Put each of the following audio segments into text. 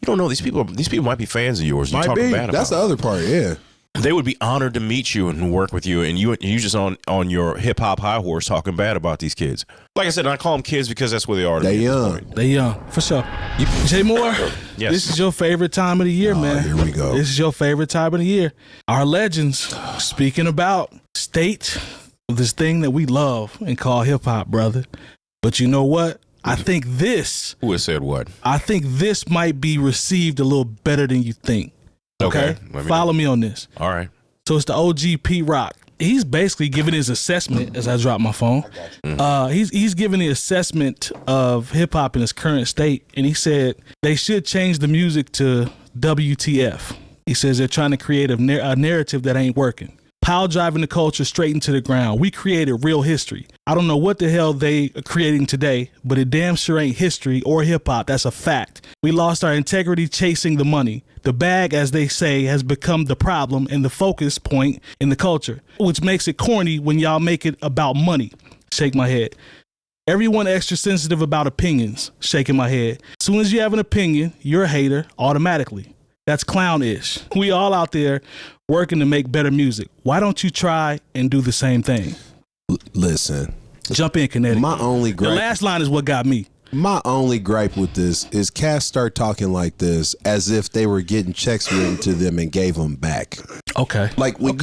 You don't know these people. These people might be fans of yours. Might You're talking be. bad about That's the them. other part, yeah. They would be honored to meet you and work with you, and you just on your hip hop high horse talking bad about these kids. Like I said, I call them kids because that's where they are. They at this young. point. They young, for sure. Jay Moore, Yes. this is your favorite time of the year, man. Here we go. This is your favorite time of the year. Our legends, speaking about state of this thing that we love and call hip hop, brother. But you know what? I think this might be received a little better than you think. Okay? Follow me on this. All right. So it's the OG P-Rock. He's basically giving his assessment as I drop my phone. He's giving the assessment of hip hop in its current state, and he said they should change the music to WTF. He says they're trying to create a narrative that ain't working. Pile driving the culture straight into the ground. We created real history. I don't know what the hell they are creating today, but it damn sure ain't history or hip hop. That's a fact. We lost our integrity chasing the money. The bag, as they say, has become the problem and the focus point in the culture, which makes it corny when y'all make it about money. Shake my head. Everyone extra sensitive about opinions. Shaking my head. As soon as you have an opinion, you're a hater automatically. That's clownish. We all out there working to make better music. Why don't you try and do the same thing? Listen. Jump in, Connecticut. My only gripe. The last line is what got me. My only gripe with this is cats start talking like this as if they were getting checks written to them and gave them back. Okay. Like when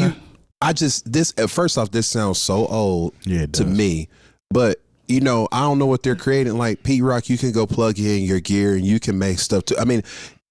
first off, this sounds so old to me, but you know, I don't know what they're creating. Like P-Rock, you can go plug in your gear and you can make stuff too. I mean,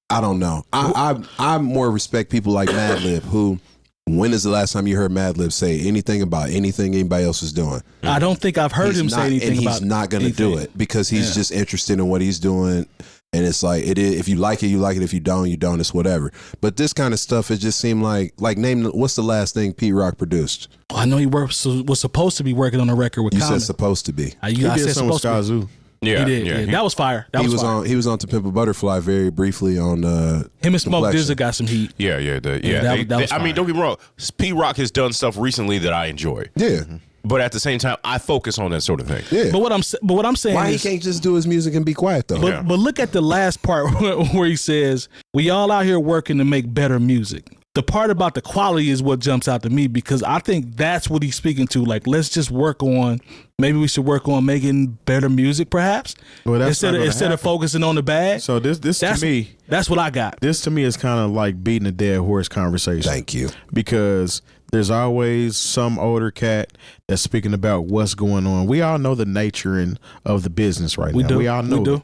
I don't know. I more respect people like Madlib who, when is the last time you heard Madlib say anything about anything anybody else is doing? I don't think I've heard him say anything about it. And he's not going to do it because he's just interested in what he's doing. And it's like, it is, if you like it, you like it. If you don't, you don't. It's whatever. But this kind of stuff, it just seemed like name, what's the last thing Pete Rock produced? Oh, I know he was supposed to be working on a record with You Common. said supposed to be. I He did said something with supposed to be. 𝐀𝐁𝐎𝐓. Yeah, He did. That was fire. He was on To Pimp a Butterfly very briefly on him and Smoke Complexion. DZA got some heat. Yeah. That was I mean, fire. don't get me wrong. P-Rock has done stuff recently that I enjoy. Yeah. But at the same time, I focus on that sort of thing. Yeah. But what I'm saying Why is, he can't just do his music and be quiet though? But look at the last part where he says, we all out here working to make better music. The part about the quality is what jumps out to me because I think that's what he's speaking to. Like, let's just maybe we should work on making better music perhaps. Well, that's instead of focusing on the bag. So this to me, that's what I got. This to me is kind of like beating a dead horse conversation. Thank you. Because there's always some older cat that's speaking about what's going on. We all know the nature of the business right now. We all know it.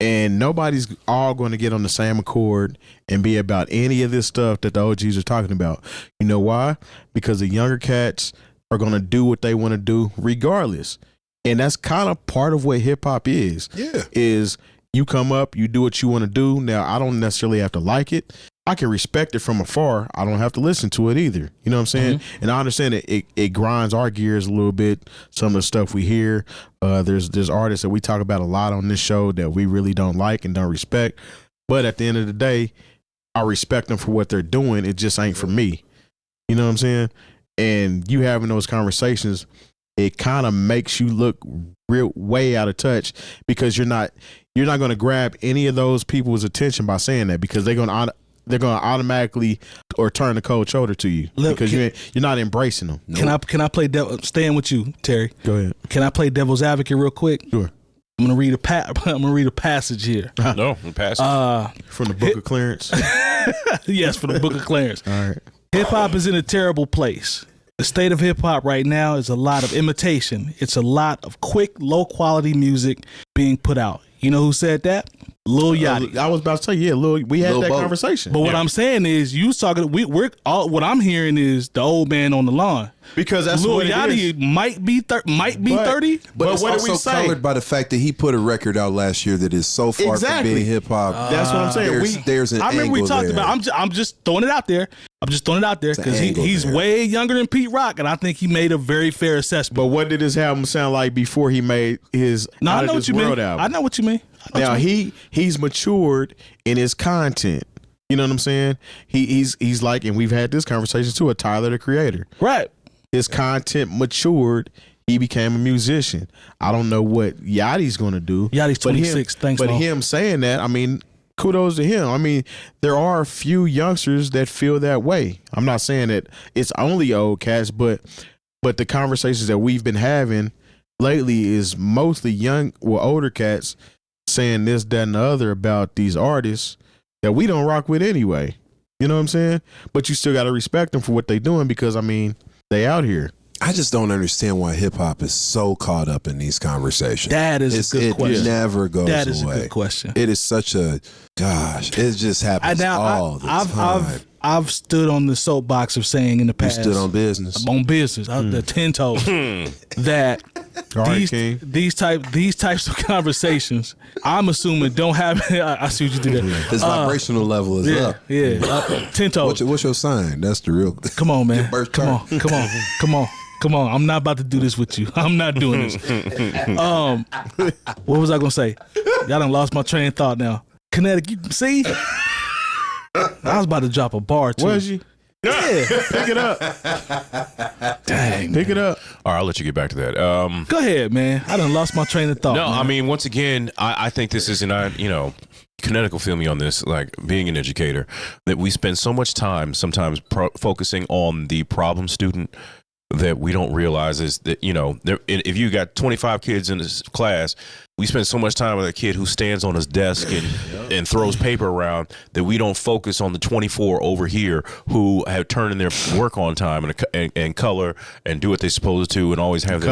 And nobody's all going to get on the same accord and be about any of this stuff that the OGs are talking about. You know why? Because the younger cats are going to do what they want to do regardless. And that's kind of part of what hip hop is. Yeah. Is you come up, you do what you want to do. Now, I don't necessarily have to like it. I can respect it from afar. I don't have to listen to it either. You know what I'm saying? Mm-hmm. And I understand that it grinds our gears a little bit. Some of the stuff we hear, there's artists that we talk about a lot on this show that we really don't like and don't respect. But at the end of the day, I respect them for what they're doing. It just ain't for me. You know what I'm saying? And you having those conversations, it kind of makes you look way out of touch because you're not going to grab any of those people's attention by saying that because they're going to automatically or turn the cold shoulder to you because you're not embracing them. Nope. Can I play staying with you, Terry? Go ahead. Can I play devil's advocate real quick? Sure. I'm gonna read a passage here. No, passage from the Book of Clarence. Yes, from the Book of Clarence. All right. Hip hop is in a terrible place. The state of hip hop right now is a lot of imitation. It's a lot of quick, low quality music being put out. You know who said that? Lil Yachty. I was about to say, we had that conversation. But what I'm saying is, you talking. What I'm hearing is the old man on the lawn because that's Lil what Yachty it is. might be 30. But it's what also do we say? colored by the fact that he put a record out last year that is so far from being hip hop. That's what I'm saying. There's an I remember we angle talked there. about. I'm just throwing it out there. Because he's way younger than Pete Rock, and I think he made a very fair assessment. But what did his album sound like before he made his Out of This World album? I know what you mean. Now he's matured in his content. You know what I'm saying? He's like, and we've had this conversation too, a Tyler the Creator. Right. His content matured. He became a musician. I don't know what Yachty's going to do. Yachty's 26. Thanks, But Mo. him saying that, I mean, kudos to him. I mean, there are a few youngsters that feel that way. I'm not saying that it's only old cats, but the conversations that we've been having lately is mostly older cats saying this, that, and the other about these artists that we don't rock with anyway. You know what I'm saying? But you still got to respect them for what they doing because, I mean, they out here. I just don't understand why hip hop is so caught up in these conversations. That is a good question. It never goes away. That is a good question. It is such a, gosh, it just happens all the time. I've stood on the soapbox of saying in the past. You stood on business. On business. The 10 toes. That these types of conversations, I'm assuming don't have. I see what you did there. His vibrational level is up. Yeah. 10 toes. What's your sign? That's the real. Come on, man. Come on. I'm not about to do this with you. I'm not doing this. What was I gonna say? Y'all done lost my train of thought now. Kinetic, you see? I was about to drop a bar too. Was you? Yeah. Pick it up. Dang. Pick it up. All right, I'll let you get back to that. Go ahead, man. I done lost my train of thought. No, man. I mean, once again, I think this is, and Kinetic will feel me on this, like being an educator, that we spend so much time sometimes focusing on the problem student that we don't realize is that, if you got 25 kids in this class, we spend so much time with a kid who stands on his desk and throws paper around that we don't focus on the 24 over here who have turned in their work on time and color and do what they're supposed to and always have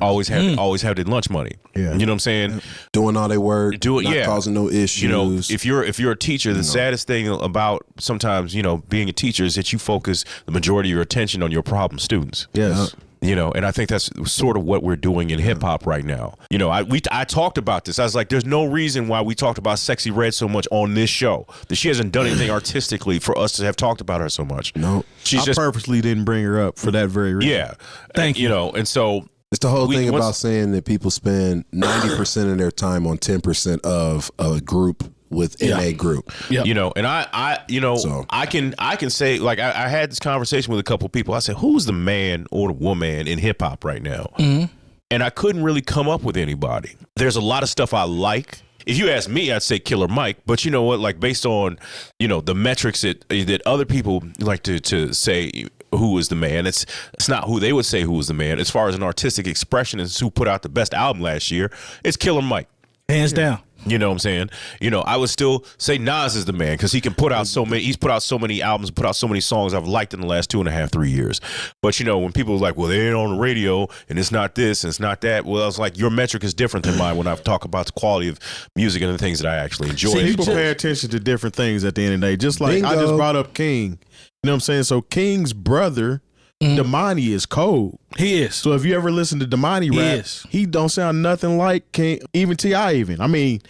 always have their lunch money. Yeah. You know what I'm saying? Doing all their work, not causing no issues. If you're a teacher, the saddest thing about sometimes, being a teacher is that you focus the majority of your attention on your problem students. Yes. And I think that's sort of what we're doing in hip hop right now. I talked about this. I was like, there's no reason why we talked about Sexy Red so much on this show. That she hasn't done anything artistically for us to have talked about her so much. No, I purposely didn't bring her up for that very reason. Yeah, thank you. And so it's the whole thing about saying that people spend 90% of their time on 10% of a group within a group. Yeah. And I can say, like, I had this conversation with a couple people. I said, who's the man or the woman in hip hop right now? Mm-hmm. And I couldn't really come up with anybody. There's a lot of stuff I like. If you ask me, I'd say Killer Mike. But you know what? Like, based on, the metrics that other people like to say who is the man, it's not who they would say who was the man. As far as an artistic expression and who put out the best album last year, it's Killer Mike. Hands down. You know what I'm saying? I would still say Nas is the man because he can put out he's put out so many albums, put out so many songs I've liked in the last 2.5, 3 years. But when people are like, well, they ain't on the radio and it's not this and it's not that. Well, I was like, your metric is different than mine when I talk about the quality of music and the things that I actually enjoy. People pay attention to different things at the end of the day. Just like I just brought up King. You know what I'm saying? So King's brother, Damani, is cold. He is. So if you ever listen to Damani rap, he don't sound nothing like King, even T.I. even. I mean,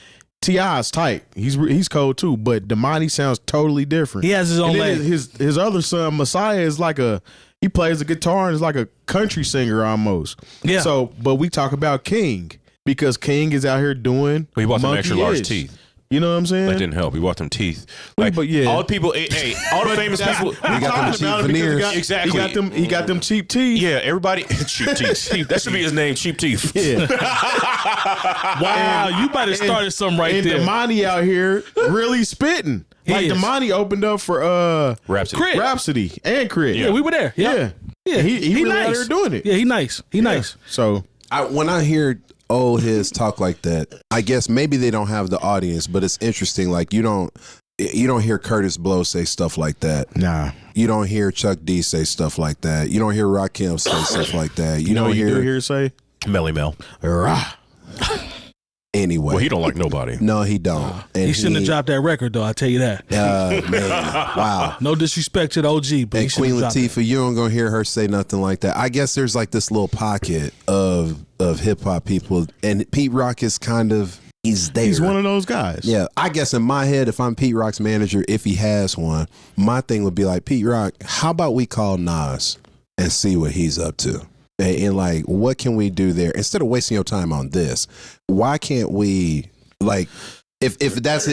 T.I. is tight. He's cold too, but Damani sounds totally different. He has his own lane. His other son, Messiah, is like he plays the guitar and is like a country singer almost. Yeah. So, but we talk about King because King is out here doing. He bought some extra large teeth. You know what I'm saying? That didn't help. He bought them teeth. Like, but yeah, all the people, all the famous people. We got them cheap veneers. Exactly. He got them cheap teeth. Yeah, everybody cheap teeth. That should be his name, Cheap Teeth. Yeah. Wow, you might have started something right there. And Damani out here really spitting. Damani opened up for Rhapsody and Crit. Yeah, we were there. Yeah. He really nice. out here doing it. Yeah, he nice. He nice. So when I hear his talk like that, I guess maybe they don't have the audience, but it's interesting. Like you don't hear Curtis Blow say stuff like that. Nah. You don't hear Chuck D say stuff like that. You don't hear Rakim say stuff like that. You don't hear. You do hear say Melly Mel. Anyway, well, he don't like nobody. No, he don't. And he shouldn't have dropped that record, though. I tell you that. Man, wow. No disrespect to the OG, but and Queen Latifah, you don't gonna hear her say nothing like that. I guess there's like this little pocket of hip hop people, and Pete Rock is kind of he's there. He's one of those guys. Yeah, I guess in my head, if I'm Pete Rock's manager, if he has one, my thing would be like, Pete Rock, how about we call Nas and see what he's up to? And like, what can we do there? Instead of wasting your time on this, why can't we, like, If that's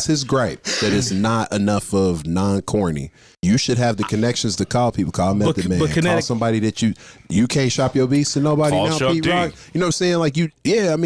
his gripe, that it's not enough of non-corny, you should have the connections to call people. Call Method Man. Call somebody that you can't shop your beats to nobody Call now. Chuck Pete D. Rock. You know what I'm saying? Like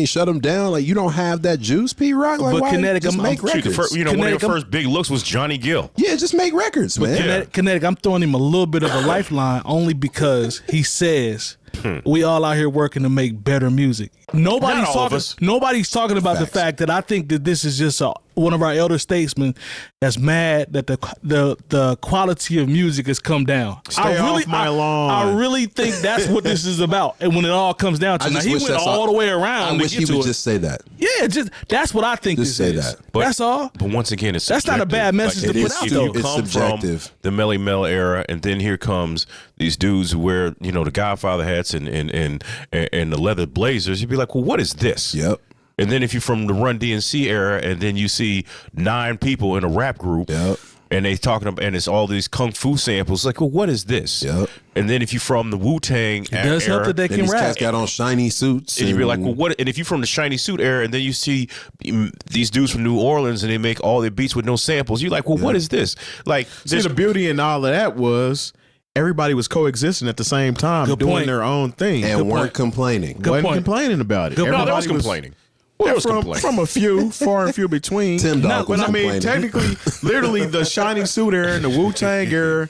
shut them down. Like you don't have that juice, Pete Rock. Like But why Kinetic, just make Shoot, records? one of your first big looks was Johnny Gill. Yeah, just make records, man. Kinetic, I'm throwing him a little bit of a lifeline only because he says we all out here working to make better music. Nobody's talking about the fact that I think that this is just one of our elder statesmen that's mad that the quality of music has come down. Stay off my lawn. I really think that's what this is about. And when it all comes down to it, he went all the way around. I wish he would just say that. Yeah, that's what I think Just this say is. that. That's all. But once again, it's That's not a bad message to put out, if though. you It's come subjective. from the Melly Mel era, and then here comes these dudes who wear, the Godfather hats and the leather blazers, you'd be like, well, what is this? Yep. And then if you're from the Run DMC era, and then you see 9 people in a rap group, Yep. and they talking about, and it's all these kung fu samples, like, well, what is this? Yep. And then if you're from the Wu-Tang It does help era, that they Then can these rap. cats got on shiny suits. and you'd be like, well, what? And if you're from the shiny suit era, and then you see these dudes from New Orleans, and they make all their beats with no samples, you're like, well, what is this? Like, See, the beauty in all of that was everybody was coexisting at the same time, Good doing point. their own thing. and weren't point. complaining. Good wasn't point. complaining about it. Good point. no, Everybody that was complaining. Yeah, That was from, complaining. from a few, far and few between. Tim Dog was but I mean, complaining. technically, literally, the shiny suit era and the Wu-Tang era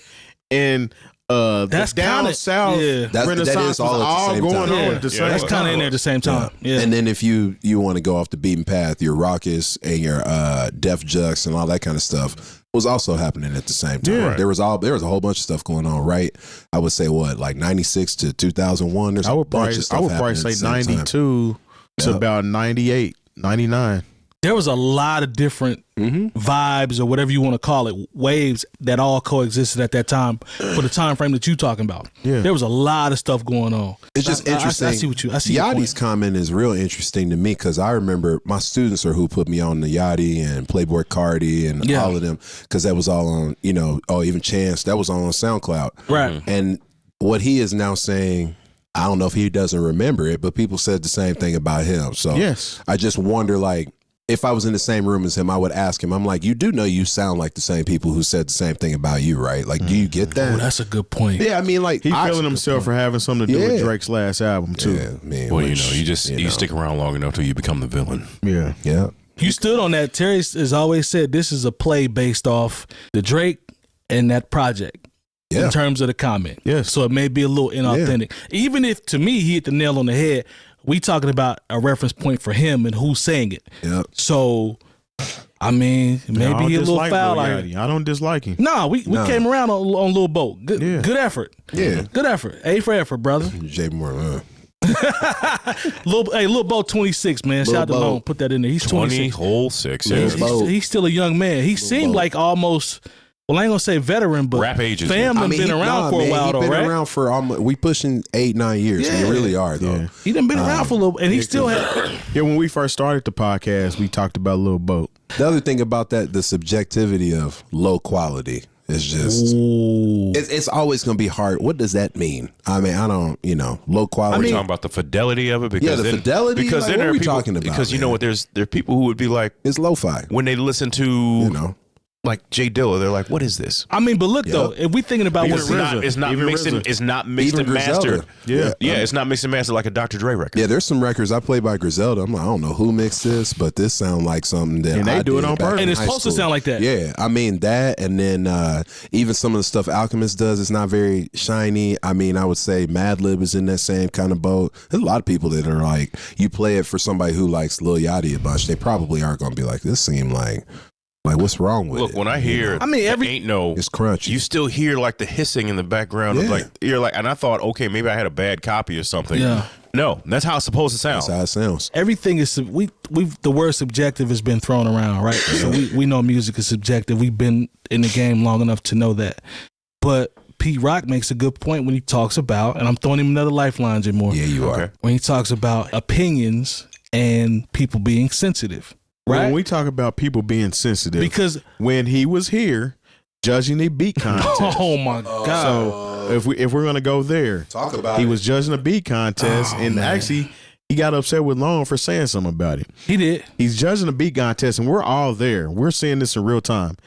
and That's the down kinda- south yeah. That Renaissance is all was at the all same going time. on Yeah, at the yeah, same That's time. kind of in there at the same time. Yeah. And then if you want to go off the beaten path, your Raucous and your 𝐷𝗔𝗥𝗧𝗏 and all that kind of stuff was also happening at the same time. Yeah. There was a whole bunch of stuff going on, right? I would say like 96 to 2001. There's I a would bunch probably, of stuff I would probably happening say at the same time. 92 to Yeah. about 98, 99. There was a lot of different vibes or whatever you want to call it, waves that all coexisted at that time for the time frame that you're talking about. Yeah. There was a lot of stuff going on. It's just interesting. I see your Yachty's point. comment is real interesting to me because I remember my students are who put me on the Yachty and Playboy Cardi and Yeah. all of them because that was all on, even Chance, that was all on SoundCloud. Right. And what he is now saying, I don't know if he doesn't remember it, but people said the same thing about him. So Yes. I just wonder, like, if I was in the same room as him, I would ask him, I'm like, you do know you sound like the same people who said the same thing about you, right? Like, do you get Oh, that? that's a good point. Yeah, I mean, like, He feeling himself for having something to do with Yeah. Drake's last album, too. Yeah, man. Well, which, you stick around long enough till you become the villain. Yeah. Yeah. You stood on that. Terry has always said this is a play based off the Drake and that project. Yeah. In terms of the comment. Yes. So it may be a little inauthentic. Even if, to me, he hit the nail on the head, we talking about a reference point for him and who's saying it. Yep. So, I mean, I maybe don't he a little dislike foul Lil out Yachty. here. I don't dislike him. No, we came around on Lil Boat. Good, Yeah. good effort. Yeah. Good effort. A for effort, brother. Jay Moore. Lil Boat 26, man. Shout out to Boat. Lone. Put that in there. He's 20 26. whole 6. Lil Yeah. Boat. He's still a young man. He seemed Boat. like almost, well, I ain't gonna say veteran, but Rap ages, fam man. done been around for a while, He's though, been right? around for almost, we pushing 8-9 years. Yeah. We really are, though. Yeah. He done been around for a little, and he still had. Yeah, when we first started the podcast, we talked about Lil Boat. The other thing about that, the subjectivity of low quality is just, Ooh. it's always going to be hard. What does that mean? I mean, I don't, low quality. We're talking about the fidelity of it. Because the fidelity? Because Like, then what there are are we people, talking about, because you know man? what? There are people who would be like, it's lo-fi. when they listen to like Jay Dilla, they're like, what is this? I mean, but look though, if we thinking about Because what it's not Even mixed. RZA. It's not mixed Even and mastered. Griselda. Yeah. Yeah, it's not mixed and mastered like a Dr. Dre record. Yeah, there's some records I play by Griselda. I'm like, I don't know who mixed this, but this sound like something that And they I do it did on back purpose. in And it's high supposed to school. sound like that. Yeah, I mean that, and then even some of the stuff Alchemist does is not very shiny. I mean, I would say Madlib is in that same kind of boat. There's a lot of people that are like, you play it for somebody who likes Lil Yachty a bunch, they probably aren't going to be like, this seem like what's wrong with Look, it? when I hear, I mean, ain't no, It's crunchy. you still hear like the hissing in the background. Of Yeah. like you're like, and I thought, okay, maybe I had a bad copy or something. Yeah. No, that's how it's supposed to sound. That's how it sounds. everything is the word subjective has been thrown around, right? So we know music is subjective. We've been in the game long enough to know that. But Pete Rock makes a good point when he talks about, and I'm throwing him another lifeline, Jay Moore. Yeah, you Okay. are. When he talks about opinions and people being sensitive, right? When we talk about people being sensitive, Because when he was here judging a beat contest. oh my god, So if we're gonna go there, Talk about he was judging a beat contest, and actually he got upset with Lone for saying something about it. He did. He's judging the beat contest, and we're all there. We're seeing this in real time.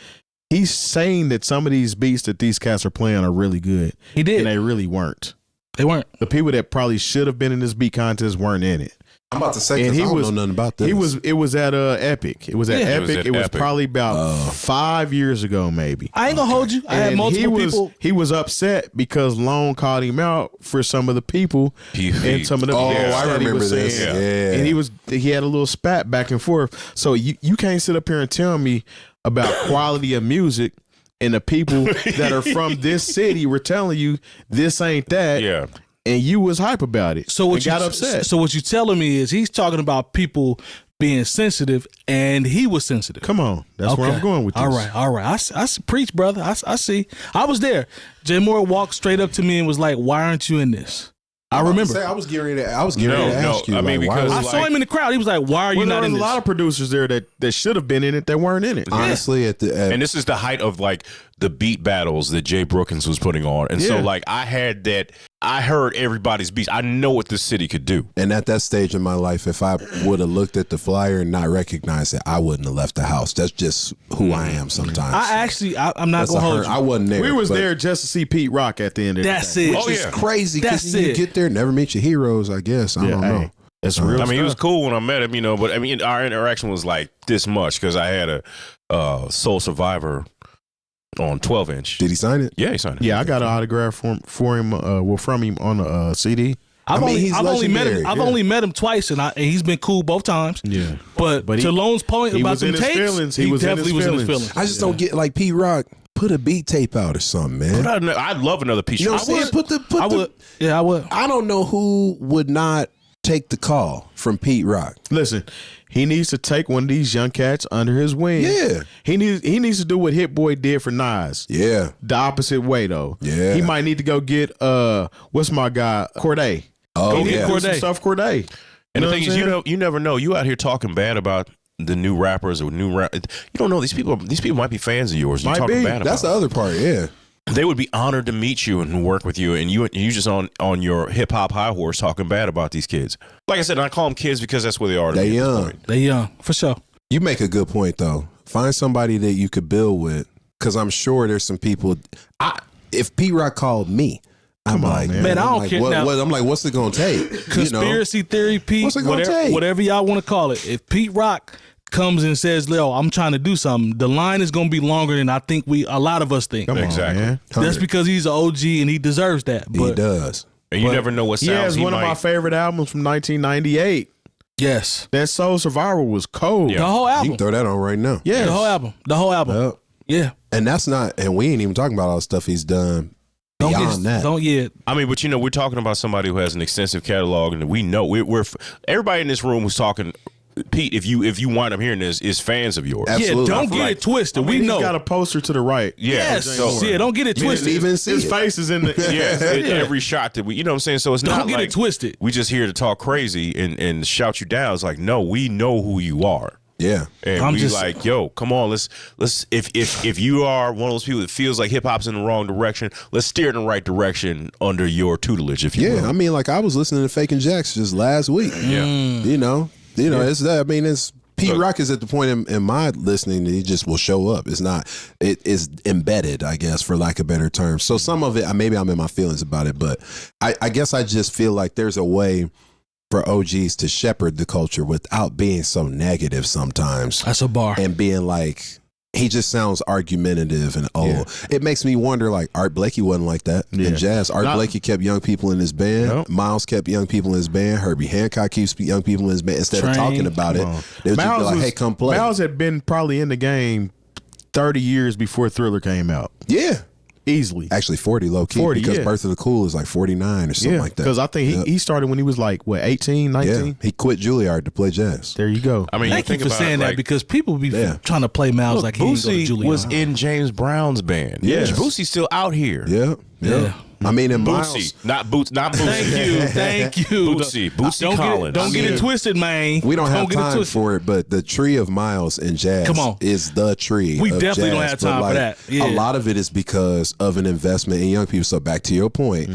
He's saying that some of these beats that these cats are playing are really good. He did. And they really weren't. They weren't. The people that probably should have been in this beat contest weren't in it. I'm about to say, because I don't know nothing about this. It was at Epic. It was at Epic. It was Epic. Probably about 5 years ago, maybe. I ain't gonna hold you. I had multiple people. He was upset because Lone called him out for some of the people and some of the I remember this. saying. Yeah. And he had a little spat back and forth. So you can't sit up here and tell me about quality of music and the people that are from this city were telling you this ain't that. Yeah. And you was hype about it. So what and you got upset. So what you telling me is he's talking about people being sensitive, and he was sensitive. Come on, that's where I'm going with this. All right. I preach, brother. I see. I was there. Jay Moore walked straight up to me and was like, "Why aren't you in this?" I remember. I was getting ready to ask you. I mean, like, because why I saw him in the crowd. He was like, "Why are you not in There's this?" a lot of producers there that should have been in it that weren't in it. honestly And this is the height of like the beat battles that Jay Brookins was putting on. And so Yeah. like I heard everybody's beats. I know what this city could do. And at that stage in my life, if I would have looked at the flyer and not recognized it, I wouldn't have left the house. That's just who I am sometimes. I'm not That's gonna a hold hurt. you. I wasn't there. We was but there just to see Pete Rock at the end of the That's day. it. Oh, It's yeah. crazy because That's you it. get there, never meet your heroes, I guess. I don't know. That's real. I mean, he was stuff. cool when I met him, but I mean, our interaction was like this much because I had a Soul Survivor on 12-inch. Did he sign it? Yeah, he signed it. Yeah, I got an autograph from him on a CD. I've he's only met him. legendary, I've yeah. only met him twice, and he's been cool both times. Yeah. But But to Lone's point he about was them in his tapes, feelings. He he was in definitely his was in his feelings. feelings. I just don't get like Pete Rock. Put a beat tape out or something, man. I'd love another piece. You know what I'm saying? Put I would. Yeah, I would. I don't know who would not take the call from Pete Rock. Listen, he needs to take one of these young cats under his wing. Yeah. He needs to do what Hit Boy did for Nas. Yeah. The opposite way though. Yeah. He might need to go get what's my guy? Corday. Oh, Go get yeah. some stuff Corday. And the know thing what I'm is, saying? you never know. You out here talking bad about the new rappers or new rap. You don't know these people. These people might be fans of yours. You Might talking be. bad about. That's the other part, yeah. They would be honored to meet you and work with you, and you just on your hip hop high horse talking bad about these kids. Like I said, I call them kids because that's where they are. to They me at this young. point. They young for sure. You make a good point though. Find somebody that you could build with, because I'm sure there's some people. If Pete Rock called me, I'm like, Man, I I'm don't like, care now. I'm like, what's it gonna take? Conspiracy theory, Pete. What's it gonna take? Whatever y'all want to call it. If Pete Rock comes and says, "Lil, I'm trying to do something," the line is gonna be longer than I think a lot of us think. Come on, Exactly. man. That's because he's an OG and he deserves that. He But does. And you never know what He sounds has one of my favorite albums from 1998. yes, That Soul Survivor was cold. Yeah. the whole You album. can throw that on right now. Yes. The whole album. Yep. Yeah. And that's not, and we ain't even talking about all the stuff he's done beyond that. I mean, but we're talking about somebody who has an extensive catalog, and we know we're everybody in this room who's talking. Pete, if you wind up hearing this, is fans of yours. Absolutely. Yeah, don't get Right. it twisted. We we know. He's got a poster to the right. Yeah. Yes. So, Yeah, don't get it twisted. even see His it. face is in the yeah, every shot that we, you know what I'm saying? So it's not Don't get like it twisted. we just here to talk crazy and shout you down. It's like, no, we know who you are. Yeah. And I'm we just- like, yo, come on, let's if you are one of those people that feels like hip hop's in the wrong direction, let's steer it in the right direction under your tutelage, if you Yeah. will. I mean, like I was listening to Faking Jacks just last week. Yeah. You know, it's that. I mean, it's Pete Rock is at the point in my listening that he just will show up. It's not, it is embedded, I guess, for lack of better terms. So some of it, maybe I'm in my feelings about it, but I guess I just feel like there's a way for OGs to shepherd the culture without being so negative sometimes That's a bar. and being like, he just sounds argumentative and old. Yeah. It makes me wonder, like, Art Blakey wasn't like that Yeah. in jazz. Art Blakey kept young people in his band. Nope. Miles kept young people in his band. Herbie Hancock keeps young people in his band. Instead of Train. talking about it, Come on. they would just be Miles like, was- hey, come play. Miles had been probably in the game 30 years before Thriller came out. Yeah. Easily. Actually, 40 low key 40, because yeah. Birth of the Cool is like 49 or something like that. Because I think Yep. he started when he was like, what, 18, 19? Yeah. He quit Juilliard to play jazz. There you go. I mean, Thank you think for about saying it, that like, because people be Yeah. trying to play Miles look, like he ain't go to Boosie Juilliard. was in James Brown's band. Yes. Boosie's still out here. Yeah. Yeah. I mean, in Miles, Boosie, not Boosie. Thank you. Boosie Don't Collins. don't get I it mean, twisted, man. we don't have get it time twisted. for it, but the tree of Miles in jazz Come on. is the tree. We of definitely don't jazz. have But, time for like, that. Yeah. A lot of it is because of an investment in young people. So back to your point,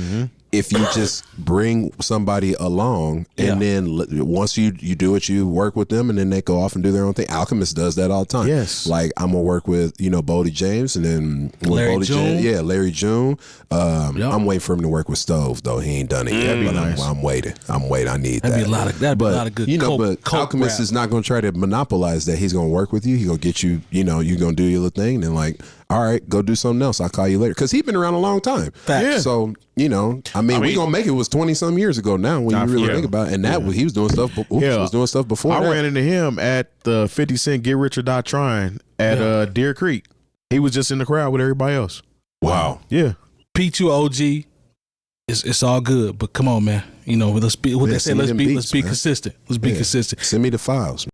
if you just bring somebody along and then once you do what you work with them and then they go off and do their own thing. Alchemist does that all the time. Yes. Like I'm gonna work with, Bodie James and then Larry June. Larry June. I'm waiting for him to work with Stove though. He ain't done it yet. But nice. I'm waiting. I need That'd that. be a lot of good but Alchemist is not gonna try to monopolize that. He's gonna work with you. He's gonna get you, you're gonna do your little thing and then like, all right, go do something else. I'll call you later. Because he's been around a long time. Yeah. So, we gonna make it was 20 some years ago now when you really think about it. And that he was doing stuff before. I that. ran into him at the 50 Cent Get Rich or Die Trying at Deer Creek. He was just in the crowd with everybody else. Wow. Yeah. P2 OG, it's all good, but come on, man. Let's be what they say. Let's be consistent. Let's be consistent. Send me the files.